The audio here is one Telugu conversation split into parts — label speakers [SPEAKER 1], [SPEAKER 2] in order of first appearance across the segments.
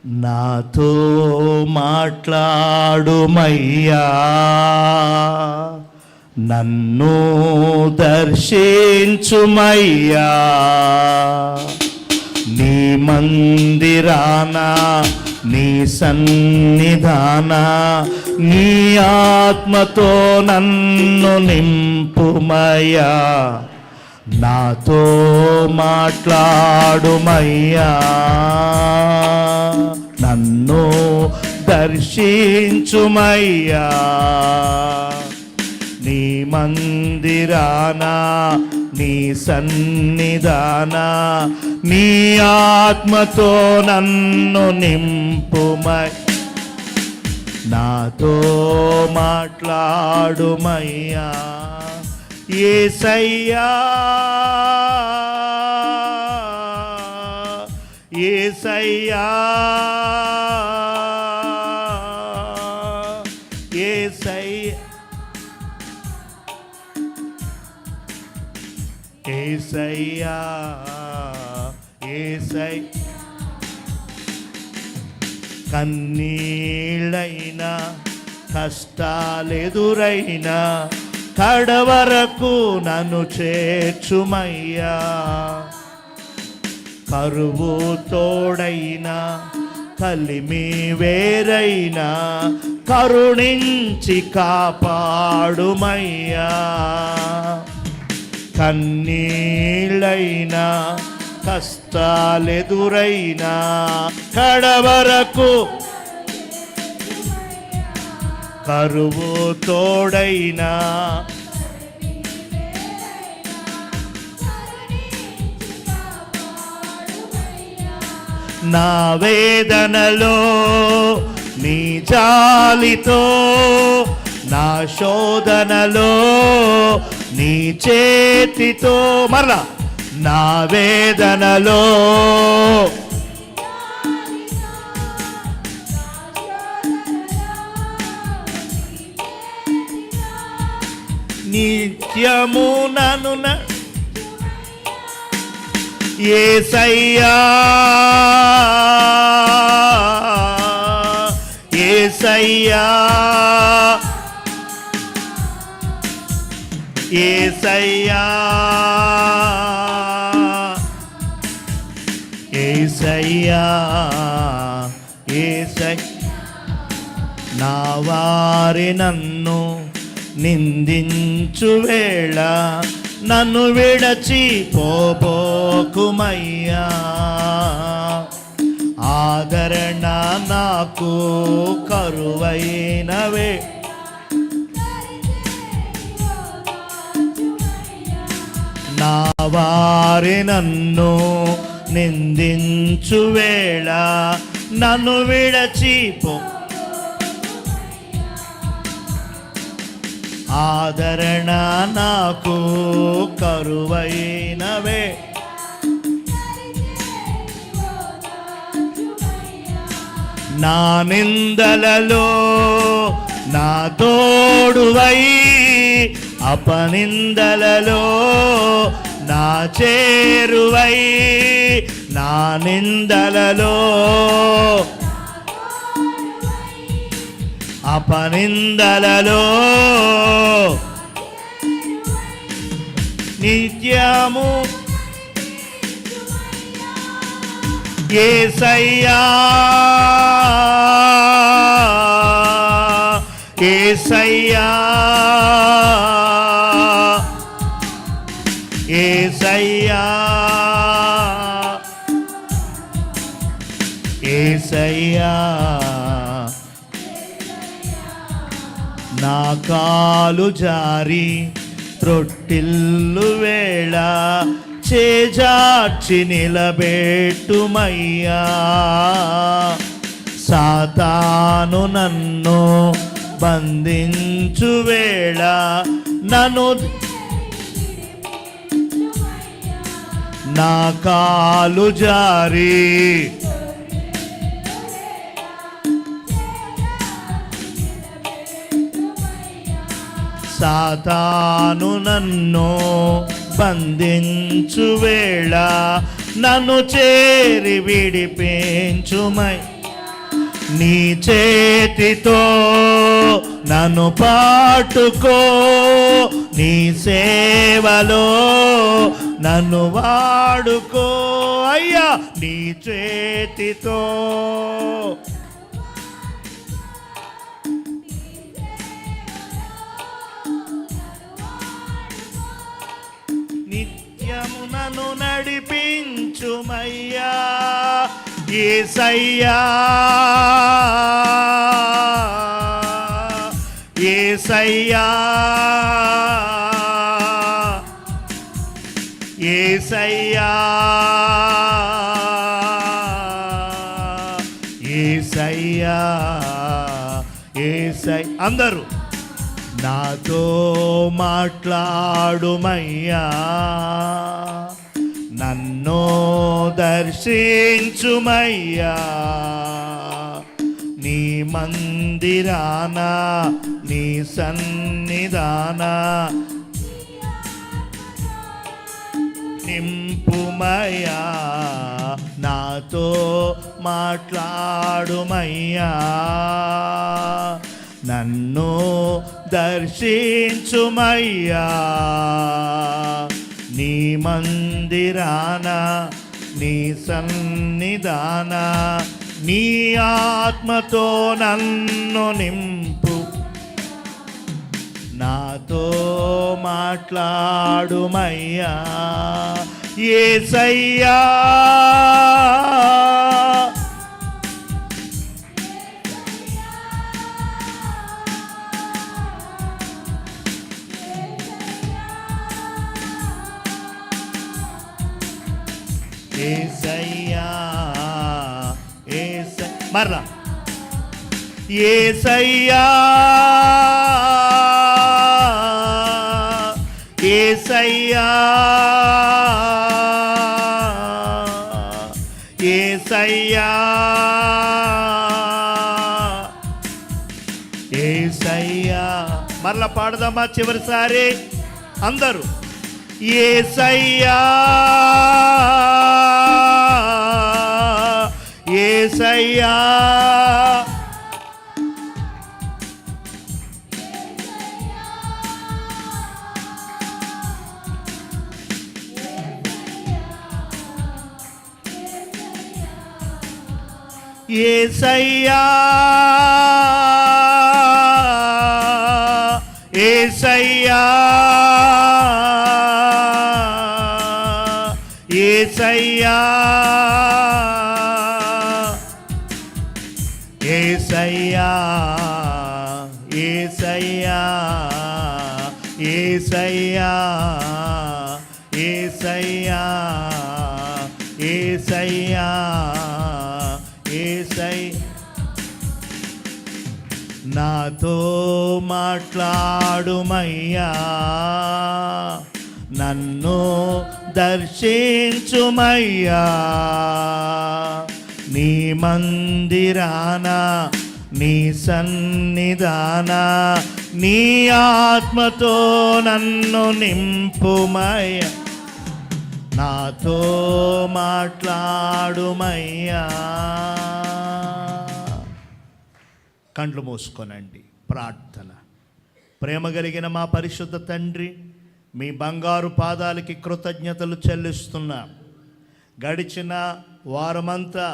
[SPEAKER 1] నాతో మాట్లాడుమయ్యా, నన్ను దర్శించుమయ్యా. నీ మందిరాన నీ సన్నిధాన నీ ఆత్మతో నన్ను నింపుమయ్యా. నాతో మాట్లాడుమయ్యా, నన్ను దర్శించుమయ్యా. నీ మందిరాన నీ సన్నిధాన నీ ఆత్మతో నన్ను నింపుమయ్యా. నాతో మాట్లాడుమయ్యా. యేసయ్యా యేసయ్యా యేసయ్యా యేసయ్యా యేసయ్యా. కన్నీళ్ళైనా కష్టాలెదురైనా కడవరకు నన్ను చేర్చుమయ్యా. కరువు తోడైనా కలిమి వేరైనా కరుణించి కాపాడుమయ్యా. కన్నీళ్ళైనా కష్టాలెదురైనా కడవరకు కరువు తోడైనా నా వేదనలో నీ జాలితో, నా శోధనలో నీ చేతితో, మరలా నా వేదనలో నిత్యము నన్ను యేసయ్యా యేసయ్యా యేసయ్యా యేసయ్యా యేసయ్యా. నా వారి నన్ను నిందించు వేళ నన్ను విడచి పోబోకుమయ్యా. ఆదరణ నాకు కరువైనవే, నా వారి నన్ను నిందించు వేళ నన్ను విడచి ఆదరణ నాకు కరువైనవే. నా నిందలలో నా తోడువై, అపనిందలలో నా చేరువై. నా నిందలలో అపనిందలలో నిత్యము యేసయ్యా యేసయ్యా యేసయ్యా యేసయ్యా. నా కాలు జారి త్రొట్టిల్లు వేళ చేజార్చి నిలబెట్టుమయ్యా. సాతాను నన్ను బంధించు వేళ నన్ను నా కాలు జారి సాతాను నన్ను బంధించు వేళ నన్ను చేరి విడిపించుమై. నీ చేతితో నన్ను పాటుకో, నీ సేవలో నన్ను వాడుకో అయ్యా, నీ చేతితో నిత్యము నన్ను నడిపించుమయ్యా యేసయ్యా, యేసయ్యా, యేసయ్యా, యేసయ్యా, యేసయ్య అందరూ నాతో మాట్లాడుమయ్యా, నన్ను దర్శించుమయ్యా, నీ మందిరాన నీ సన్నిధాన నింపుమయ్యా, నాతో మాట్లాడుమయ్యా, నన్ను దర్శించుమయ్యా, నీ మందిరాన నీ సన్నిధాన నీ ఆత్మతో నన్ను నింపు, నాతో మాట్లాడుమయ్యా యేసయ్యా, యేసయ్యా, యేసయ్యా మరలా యేసయ్యా, యేసయ్యా, యేసయ్యా, యేసయ్యా మరలా పాడదామా చివరిసారి అందరూ యేసయ్యా, యేసయ్యా, యేసయ్యా, యేసయ్యా, యేసయ్యా, యేసయ్యా, యేసయ్యా, యేసయ్యా, యేసయ్యా, యేసయ్యా, యేసయ్యా నాతో మాట్లాడుమయ్యా, నన్ను దర్శించుమయ్యా, నీ మందిరాన నీ సన్నిధాన నీ ఆత్మతో నన్ను నింపుమయ్యా, నాతో మాట్లాడుమయ్యా. కండ్లు మూసుకోనండి. ప్రార్థన. ప్రేమ కలిగిన మా పరిశుద్ధ తండ్రి, మీ బంగారు పాదాలకి కృతజ్ఞతలు చెల్లిస్తున్నాం. గడిచిన వారమంతా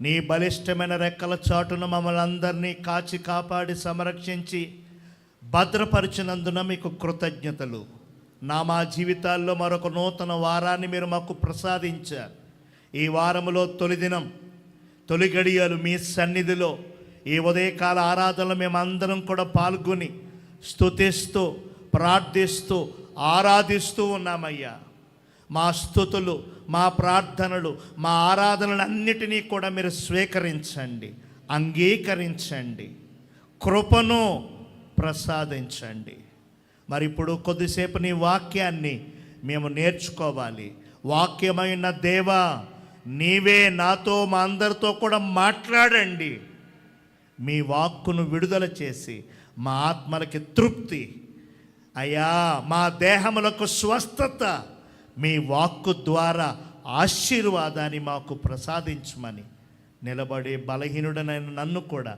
[SPEAKER 1] నీ బలిష్టమైన రెక్కల చాటున మమ్మల్ని అందరినీ కాచి కాపాడి సంరక్షించి భద్రపరిచినందున మీకు కృతజ్ఞతలు. మా జీవితాల్లో మరొక నూతన వారాన్ని మీరు మాకు ప్రసాదించారు. ఈ వారములో తొలి దినం, తొలి గడియలు మీ సన్నిధిలో ఈ ఉదయకాల ఆరాధనలో మేమందరం కూడా పాల్గొని స్తుతిస్తూ ప్రార్థిస్తూ ఆరాధిస్తూ ఉన్నామయ్యా. మా స్తుతులు, మా ప్రార్థనలు, మా ఆరాధనలు అన్నిటినీ కూడా మీరు స్వీకరించండి, అంగీకరించండి, కృపను ప్రసాదించండి. మరి ఇప్పుడు కొద్దిసేపు నీ వాక్యాన్ని మేము నేర్చుకోవాలి. వాక్యమైన దేవా, నీవే నాతో మా అందరితో కూడా మాట్లాడండి. మీ వాక్కును విడుదల చేసి మా ఆత్మలకి తృప్తి, అయ్యా మా దేహములకు స్వస్థత, మీ వాక్కు ద్వారా ఆశీర్వాదాన్ని మాకు ప్రసాదించమని నిలబడే బలహీనుడనైన నన్ను కూడా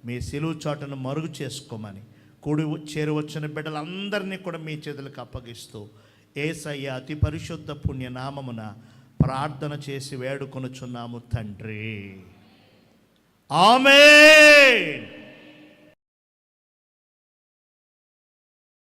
[SPEAKER 1] మీ సిలువు చాటును మరుగు చేసుకోమని కూడి చేరువచ్చిన బిడ్డలందరినీ కూడా మీ చేతులకు అప్పగిస్తూ యేసయ్య అతి పరిశుద్ధ పుణ్య నామమున ప్రార్థన చేసి వేడుకొనుచున్నాము తండ్రి. ఆమేన్.